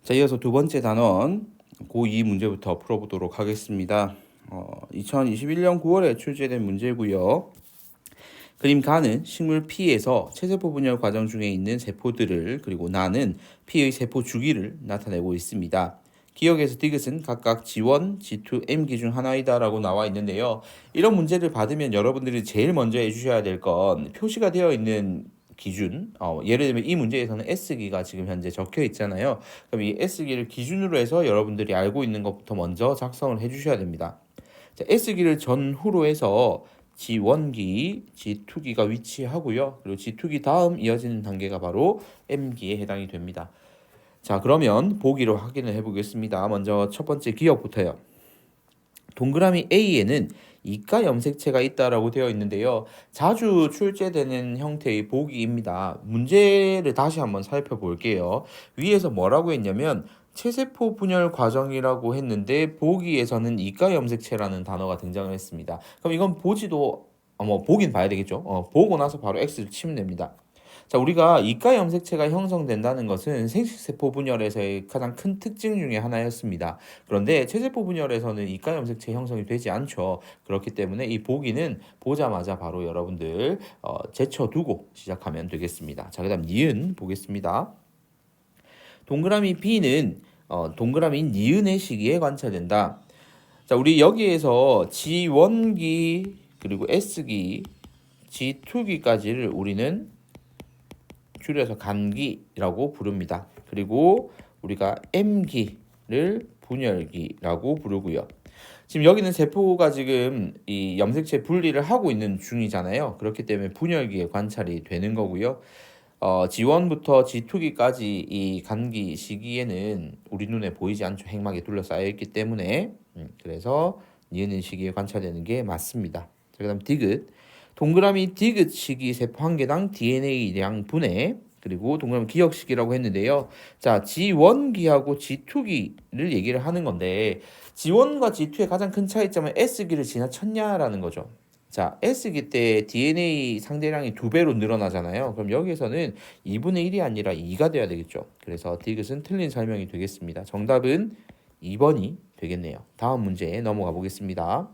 자, 이어서 두 번째 단원 고2 문제부터 풀어보도록 하겠습니다. 2021년 9월에 출제된 문제고요. 그림 가는 식물 P에서 체세포 분열 과정 중에 있는 세포들을 그리고 나는 P의 세포 주기를 나타내고 있습니다. 기억에서 디귿은 각각 G1, G2, M기 중 하나이다 라고 나와 있는데요. 이런 문제를 받으면 여러분들이 제일 먼저 해주셔야 될 건 표시가 되어 있는 기준, 예를 들면 이 문제에서는 S기가 지금 현재 적혀 있잖아요. 그럼 이 S기를 기준으로 해서 여러분들이 알고 있는 것부터 먼저 작성을 해주셔야 됩니다. 자, S기를 전후로 해서 G1기, G2기가 위치하고요. 그리고 G2기 다음 이어지는 단계가 바로 M기에 해당이 됩니다. 자, 그러면 보기로 확인을 해보겠습니다. 먼저 첫 번째 기억부터요. 동그라미 A에는 이가 염색체가 있다라고 되어 있는데요. 자주 출제되는 형태의 보기입니다. 문제를 다시 한번 살펴볼게요. 위에서 뭐라고 했냐면 체세포 분열 과정이라고 했는데 보기에서는 이가 염색체라는 단어가 등장을 했습니다. 그럼 이건 보지도 보긴 봐야 되겠죠. 보고 나서 바로 X를 치면 됩니다. 자, 우리가 이가 염색체가 형성된다는 것은 생식세포 분열에서의 가장 큰 특징 중에 하나였습니다. 그런데 체세포 분열에서는 이가 염색체 형성이 되지 않죠. 그렇기 때문에 이 보기는 보자마자 바로 여러분들 제쳐두고 시작하면 되겠습니다. 자, 그 다음 니은 보겠습니다. 동그라미 B는 동그라미 니은의 시기에 관찰된다. 자, 우리 여기에서 G1기 그리고 S기, G2기까지를 우리는 줄여서 간기라고 부릅니다. 그리고 우리가 M기를 분열기라고 부르고요. 지금 여기는 세포가 지금 이 염색체 분리를 하고 있는 중이잖아요. 그렇기 때문에 분열기에 관찰이 되는 거고요. G1부터 G2기까지 이 간기 시기에는 우리 눈에 보이지 않죠. 핵막에 둘러싸여 있기 때문에 그래서 니은 시기에 관찰되는 게 맞습니다. 그 다음 디귿. 동그라미 디귿 시기 세포 한 개당 DNA량 분해 그리고 동그라미 기억 시기라고 했는데요. 자, G1기하고 G2기를 얘기를 하는 건데 G1과 G2의 가장 큰 차이점은 S기를 지나쳤냐라는 거죠. 자, S기 때 DNA 상대량이 2배로 늘어나잖아요. 그럼 여기에서는 2분의 1이 아니라 2가 돼야 되겠죠. 그래서 디귿은 틀린 설명이 되겠습니다. 정답은 2번이 되겠네요. 다음 문제에 넘어가 보겠습니다.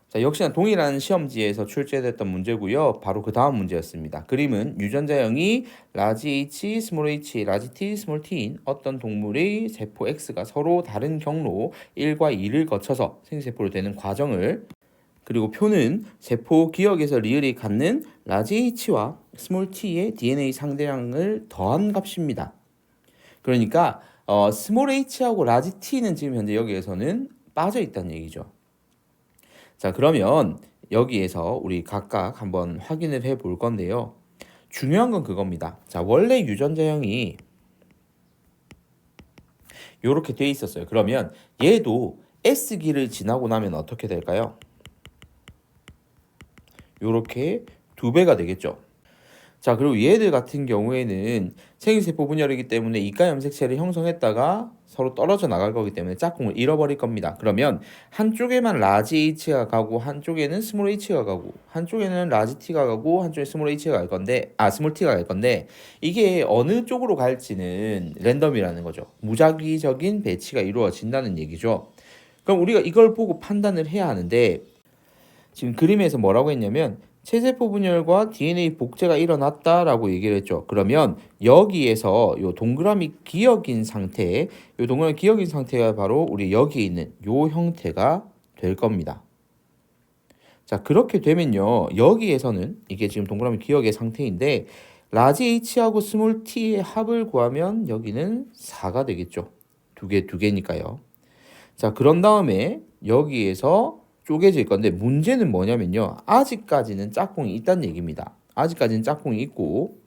자, 역시나 동일한 시험지에서 출제됐던 문제고요. 바로 그 다음 문제였습니다. 그림은 유전자형이 라지 H, 스몰 h, 라지 T, 스몰 t인 어떤 동물의 세포 X가 서로 다른 경로 1과 2를 거쳐서 생세포로 되는 과정을 그리고 표는 세포 기억에서 리을이 갖는 라지 H와 스몰 t의 DNA 상대량을 더한 값입니다. 그러니까 스몰 h하고 라지 T는 지금 현재 여기에서는 빠져 있다는 얘기죠. 자, 그러면 여기에서 우리 각각 한번 확인을 해 볼 건데요. 중요한 건 그겁니다. 자, 원래 유전자형이 이렇게 돼 있었어요. 그러면 얘도 S기를 지나고 나면 어떻게 될까요? 이렇게 2배가 되겠죠. 자, 그리고 얘들 같은 경우에는 생식세포 분열이기 때문에 이가 염색체를 형성했다가 서로 떨어져 나갈 거기 때문에 짝꿍을 잃어버릴 겁니다. 그러면 한쪽에만 라지 H가 가고 한쪽에는 스몰 H가 가고 한쪽에는 라지 T가 가고 한쪽에 스몰 H가 갈 건데 스몰 T가 갈 건데 이게 어느 쪽으로 갈지는 랜덤이라는 거죠. 무작위적인 배치가 이루어진다는 얘기죠. 그럼 우리가 이걸 보고 판단을 해야 하는데 지금 그림에서 뭐라고 했냐면 체세포 분열과 DNA 복제가 일어났다라고 얘기를 했죠. 그러면 여기에서 요 동그라미 기억인 상태, 요 동그라미 기억인 상태가 바로 우리 여기에 있는 요 형태가 될 겁니다. 자, 그렇게 되면요. 여기에서는 이게 지금 동그라미 기억의 상태인데 라지 H하고 스몰 t의 합을 구하면 여기는 4가 되겠죠. 두 개니까요. 자, 그런 다음에 여기에서 쪼개질 건데 문제는 뭐냐면요. 아직까지는 짝꿍이 있다는 얘기입니다. 아직까지는 짝꿍이 있고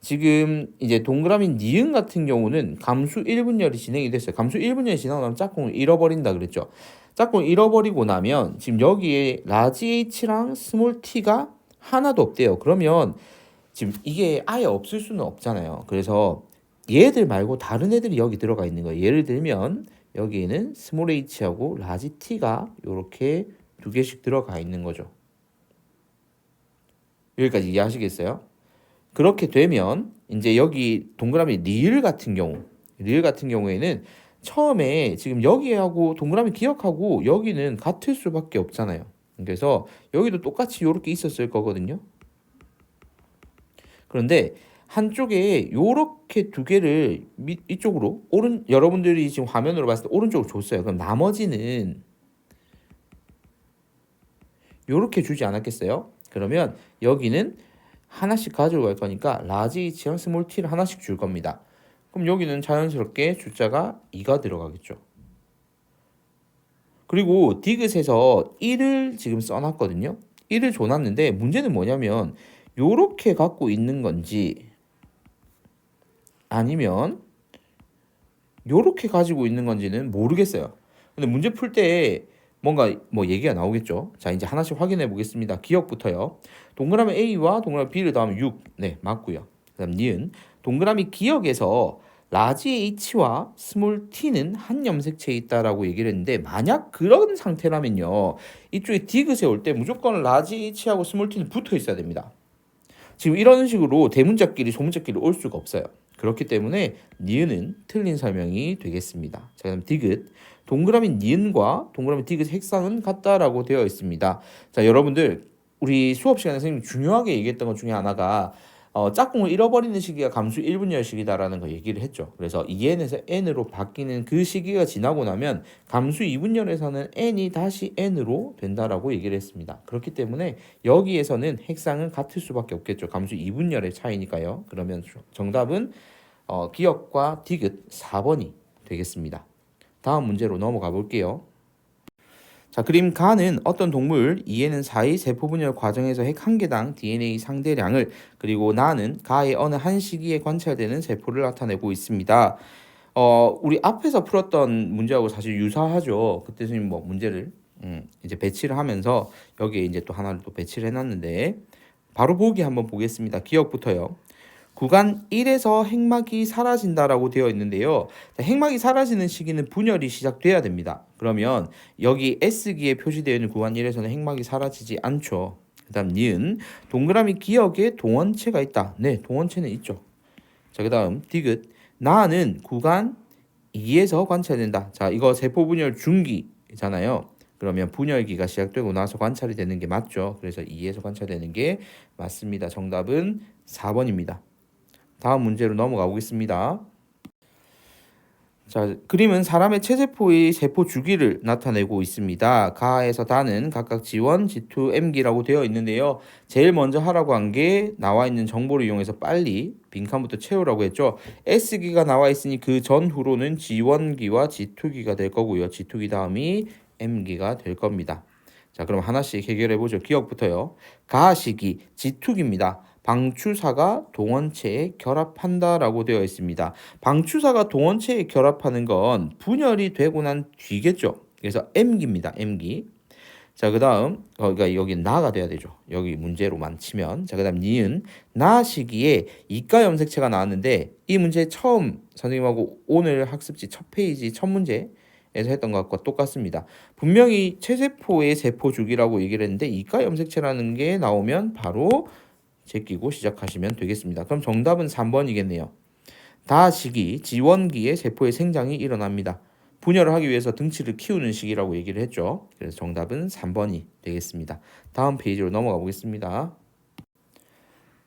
지금 이제 동그라미 니은 같은 경우는 감수 1분열이 진행이 됐어요. 감수 1분열이 지나고 나면 짝꿍을 잃어버린다 그랬죠. 짝꿍을 잃어버리고 나면 지금 여기에 라지 H랑 스몰 t가 하나도 없대요. 그러면 지금 이게 아예 없을 수는 없잖아요. 그래서 얘들 말고 다른 애들이 여기 들어가 있는 거예요. 예를 들면 여기에는 스몰 h하고 라지 t가 이렇게 2개씩 들어가 있는 거죠. 여기까지 이해하시겠어요? 그렇게 되면 이제 여기 동그라미 리을 같은 경우 리을 같은 경우에는 처음에 지금 여기하고 동그라미 기억하고 여기는 같을 수밖에 없잖아요. 그래서 여기도 똑같이 이렇게 있었을 거거든요. 그런데 한쪽에 요렇게 두 개를 이쪽으로 여러분들이 지금 화면으로 봤을 때 오른쪽으로 줬어요. 그럼 나머지는 요렇게 주지 않았겠어요? 그러면 여기는 하나씩 가지고 갈 거니까 라지 H랑 스몰 t를 하나씩 줄 겁니다. 그럼 여기는 자연스럽게 숫자가 2가 들어가겠죠. 그리고 디귿에서 1을 지금 써놨거든요. 1을 줘놨는데 문제는 뭐냐면 요렇게 갖고 있는 건지 아니면 요렇게 가지고 있는 건지는 모르겠어요. 근데 문제 풀 때 뭔가 뭐 얘기가 나오겠죠. 자, 이제 하나씩 확인해 보겠습니다. 기억부터요. 동그라미 A와 동그라미 B를 더하면 6. 네, 맞고요. 그다음 니은 동그라미 기억에서 라지 H와 스몰 t는 한 염색체에 있다라고 얘기를 했는데 만약 그런 상태라면요. 이쪽에 디귿에 올 때 무조건 라지 H하고 스몰 t는 붙어 있어야 됩니다. 지금 이런 식으로 대문자끼리 소문자끼리 올 수가 없어요. 그렇기 때문에 니은은 틀린 설명이 되겠습니다. 자, 그럼 디귿. 동그라미 니은과 동그라미 디귿 색상은 같다라고 되어 있습니다. 자, 여러분들 우리 수업 시간에 선생님이 중요하게 얘기했던 것 중에 하나가 짝꿍을 잃어버리는 시기가 감수 1분열 시기다라는 거 얘기를 했죠. 그래서 2n에서 n으로 바뀌는 그 시기가 지나고 나면 감수 2분열에서는 n이 다시 n으로 된다라고 얘기를 했습니다. 그렇기 때문에 여기에서는 핵상은 같을 수밖에 없겠죠. 감수 2분열의 차이니까요. 그러면 정답은 기억과 디귿 4번이 되겠습니다. 다음 문제로 넘어가 볼게요. 자, 그림 가는 어떤 동물 이에는 4의 세포분열 과정에서 핵 한 개당 DNA 상대량을 그리고 나는 가의 어느 한 시기에 관찰되는 세포를 나타내고 있습니다. 우리 앞에서 풀었던 문제하고 사실 유사하죠. 그때 선생님 뭐 문제를 이제 배치를 하면서 여기에 이제 또 하나를 또 배치를 해놨는데 바로 보기 한번 보겠습니다. 기억부터요. 구간 1에서 핵막이 사라진다라고 되어 있는데요. 핵막이 사라지는 시기는 분열이 시작돼야 됩니다. 그러면 여기 S기에 표시되어 있는 구간 1에서는 핵막이 사라지지 않죠. 그 다음 니은 동그라미 기억에 동원체가 있다. 네, 동원체는 있죠. 자, 그 다음 디귿 나는 구간 2에서 관찰된다. 자, 이거 세포분열 중기잖아요. 그러면 분열기가 시작되고 나서 관찰이 되는 게 맞죠. 그래서 2에서 관찰되는 게 맞습니다. 정답은 4번입니다. 다음 문제로 넘어가 보겠습니다. 자, 그림은 사람의 체세포의 세포 주기를 나타내고 있습니다. 가에서 다는 각각 G1, G2, M기라고 되어 있는데요. 제일 먼저 하라고 한 게 나와 있는 정보를 이용해서 빨리 빈칸부터 채우라고 했죠. S기가 나와 있으니 그 전후로는 G1기와 G2기가 될 거고요. G2기 다음이 M기가 될 겁니다. 자, 그럼 하나씩 해결해 보죠. 기억부터요. 가시기 G2기입니다. 방추사가 동원체에 결합한다라고 되어 있습니다. 방추사가 동원체에 결합하는 건 분열이 되고 난 뒤겠죠. 그래서 M기입니다. M기. 자, 그다음 그러니까 여기 나가 돼야 되죠. 여기 문제로만 치면. 자, 그다음 니은 나 시기에 이가 염색체가 나왔는데 이 문제 처음 선생님하고 오늘 학습지 첫 페이지 첫 문제에서 했던 것과 똑같습니다. 분명히 체세포의 세포 주기라고 얘기를 했는데 이가 염색체라는 게 나오면 바로 제끼고 시작하시면 되겠습니다. 그럼 정답은 3번이겠네요. 다 시기, 지원기에 세포의 생장이 일어납니다. 분열을 하기 위해서 등치를 키우는 시기라고 얘기를 했죠. 그래서 정답은 3번이 되겠습니다. 다음 페이지로 넘어가 보겠습니다.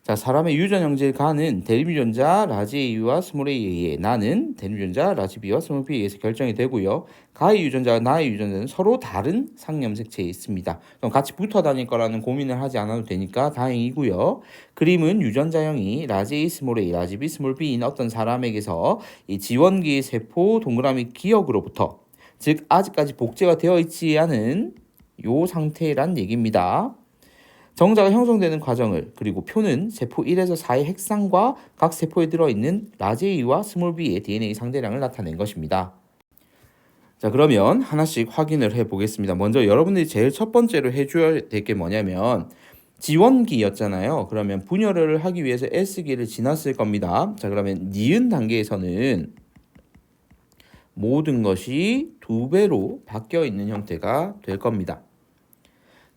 자, 사람의 유전 형질 가는 대립유전자 라지 A와 스몰 A에 의해 나는 대립유전자 라지 B와 스몰 B에 의해서 결정이 되고요. 가의 유전자와 나의 유전자는 서로 다른 상염색체에 있습니다. 그럼 같이 붙어 다닐 거라는 고민을 하지 않아도 되니까 다행이고요. 그림은 유전자형이 라지 A, 스몰 A, 라지 B, 스몰 B인 어떤 사람에게서 이 지원기의 세포 동그라미 기억으로부터 즉 아직까지 복제가 되어 있지 않은 요 상태란 얘기입니다. 정자가 형성되는 과정을 그리고 표는 세포 1에서 4의 핵상과 각 세포에 들어있는 라지 A와 스몰 B의 DNA 상대량을 나타낸 것입니다. 자, 그러면 하나씩 확인을 해보겠습니다. 먼저 여러분들이 제일 첫 번째로 해줘야 될 게 뭐냐면 지원기였잖아요. 그러면 분열을 하기 위해서 S기를 지났을 겁니다. 자, 그러면 니은 단계에서는 모든 것이 2배로 바뀌어 있는 형태가 될 겁니다.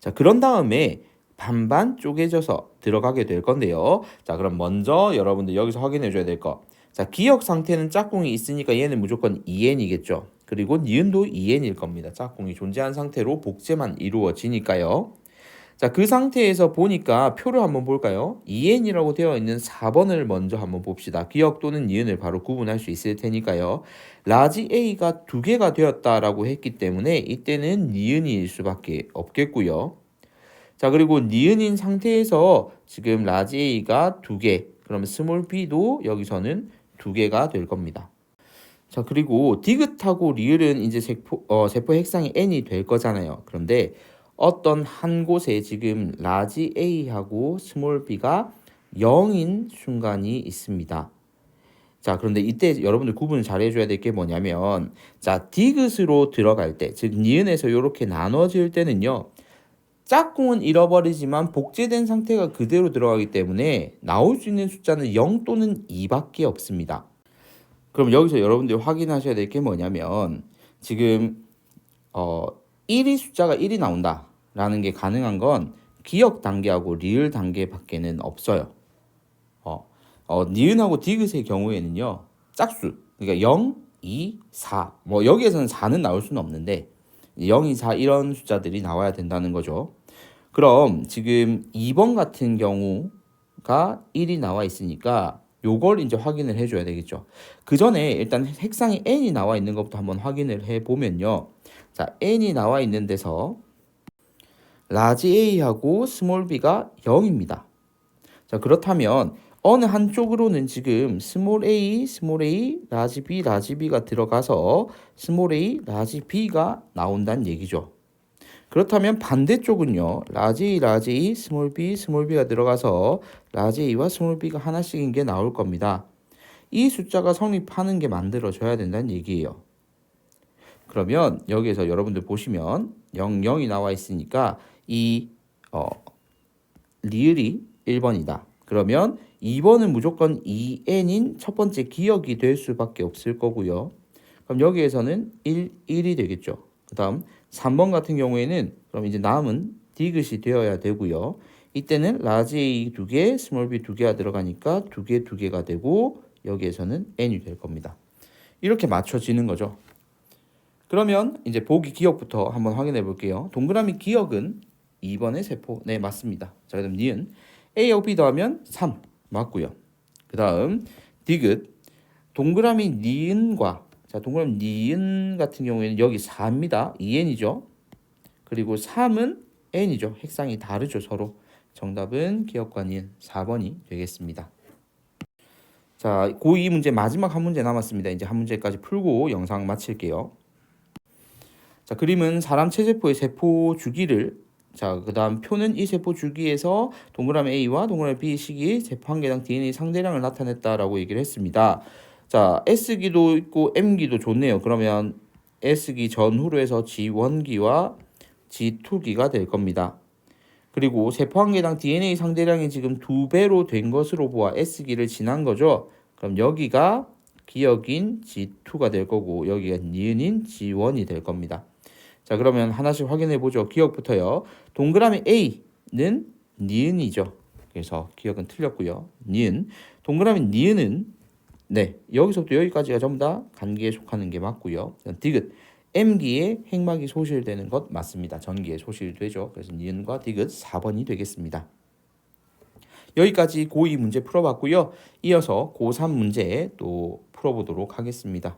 자, 그런 다음에 반반 쪼개져서 들어가게 될 건데요. 자, 그럼 먼저 여러분들 여기서 확인해 줘야 될 거. 자, 기역 상태는 짝꿍이 있으니까 얘는 무조건 2n이겠죠. 그리고 니은도 2n일 겁니다. 짝꿍이 존재한 상태로 복제만 이루어지니까요. 자, 그 상태에서 보니까 표를 한번 볼까요? 2n이라고 되어 있는 4번을 먼저 한번 봅시다. 기역 또는 니은을 바로 구분할 수 있을 테니까요. 라지 A가 두 개가 되었다라고 했기 때문에 이때는 니은일 수밖에 없겠고요. 자, 그리고 니은인 상태에서 지금 라지 A가 두 개, 그러면 스몰 b도 여기서는 두 개가 될 겁니다. 자, 그리고 디귿하고 리을은 이제 세포 핵상이 n이 될 거잖아요. 그런데 어떤 한 곳에 지금 라지 A하고 스몰 b가 0인 순간이 있습니다. 자, 그런데 이때 여러분들 구분을 잘 해줘야 될 게 뭐냐면, 자, 디귿으로 들어갈 때, 즉 니은에서 이렇게 나눠질 때는요, 짝꿍은 잃어버리지만 복제된 상태가 그대로 들어가기 때문에 나올 수 있는 숫자는 0 또는 2밖에 없습니다. 그럼 여기서 여러분들이 확인하셔야 될 게 뭐냐면, 지금 1이 숫자가 1이 나온다라는 게 가능한 건 기역 단계하고 리을 단계밖에는 없어요. 니은하고 디귿의 경우에는요, 짝수, 그러니까 0, 2, 4, 뭐 여기에서는 4는 나올 수는 없는데 0, 2, 4 이런 숫자들이 나와야 된다는 거죠. 그럼 지금 2번 같은 경우가 1이 나와 있으니까 요걸 이제 확인을 해줘야 되겠죠. 그 전에 일단 핵상에 n이 나와 있는 것부터 한번 확인을 해보면요. 자, n이 나와 있는 데서 라지 A하고 스몰 b가 0입니다. 자, 그렇다면 어느 한쪽으로는 지금 스몰 a, 라지 b가 들어가서 스몰 a, 라지 b가 나온다는 얘기죠. 그렇다면 반대쪽은요. 라지 A, 스몰 b가 들어가서 라지 A와 스몰 b가 하나씩인 게 나올 겁니다. 이 숫자가 성립하는 게 만들어져야 된다는 얘기예요. 그러면 여기에서 여러분들 보시면 0, 0이 나와 있으니까 이 리을이 1번이다. 그러면 2번은 무조건 2n인 첫 번째 기역이 될 수밖에 없을 거고요. 그럼 여기에서는 1이 되겠죠. 그 다음 3번 같은 경우에는 그럼 이제 남은 디귿이 되어야 되고요. 이때는 라지 A 2개, 스몰 b 2개가 들어가니까 2개가 되고 여기에서는 n이 될 겁니다. 이렇게 맞춰지는 거죠. 그러면 이제 보기 기역부터 한번 확인해 볼게요. 동그라미 기역은 2번의 세포. 네, 맞습니다. 자, 그다음 니은 A하고 B 더하면 3 맞고요. 그 다음 디귿 동그라미 니은과 자, 동그라미 니은 같은 경우에는 여기 4입니다. 2n이죠. 그리고 3은 n이죠. 핵상이 다르죠, 서로. 정답은 기역과 니은 4번이 되겠습니다. 자, 고2 문제 마지막 한 문제 남았습니다. 이제 한 문제까지 풀고 영상 마칠게요. 자, 그림은 사람 체세포의 세포 주기를 자, 그 다음 표는 이 세포 주기에서 동그라미 A와 동그라미 B 식이 세포 한 개당 DNA 상대량을 나타냈다라고 얘기를 했습니다. 자, S기도 있고 M기도 좋네요. 그러면 S기 전후로 해서 G1기와 G2기가 될 겁니다. 그리고 세포 한 개당 DNA 상대량이 지금 2배로 된 것으로 보아 S기를 지난 거죠. 그럼 여기가 기역인 G2가 될 거고 여기가 니은인 G1이 될 겁니다. 자, 그러면 하나씩 확인해 보죠. 기역부터요. 동그라미 A는 니은이죠. 그래서 기역은 틀렸고요. 니은. 동그라미 니은은 네, 여기서부터 여기까지가 전부 다 간기에 속하는 게 맞고요. 디귿. M기에 핵막이 소실되는 것 맞습니다. 전기에 소실되죠. 그래서 니은과 디귿 4번이 되겠습니다. 여기까지 고2 문제 풀어봤고요. 이어서 고3 문제 또 풀어보도록 하겠습니다.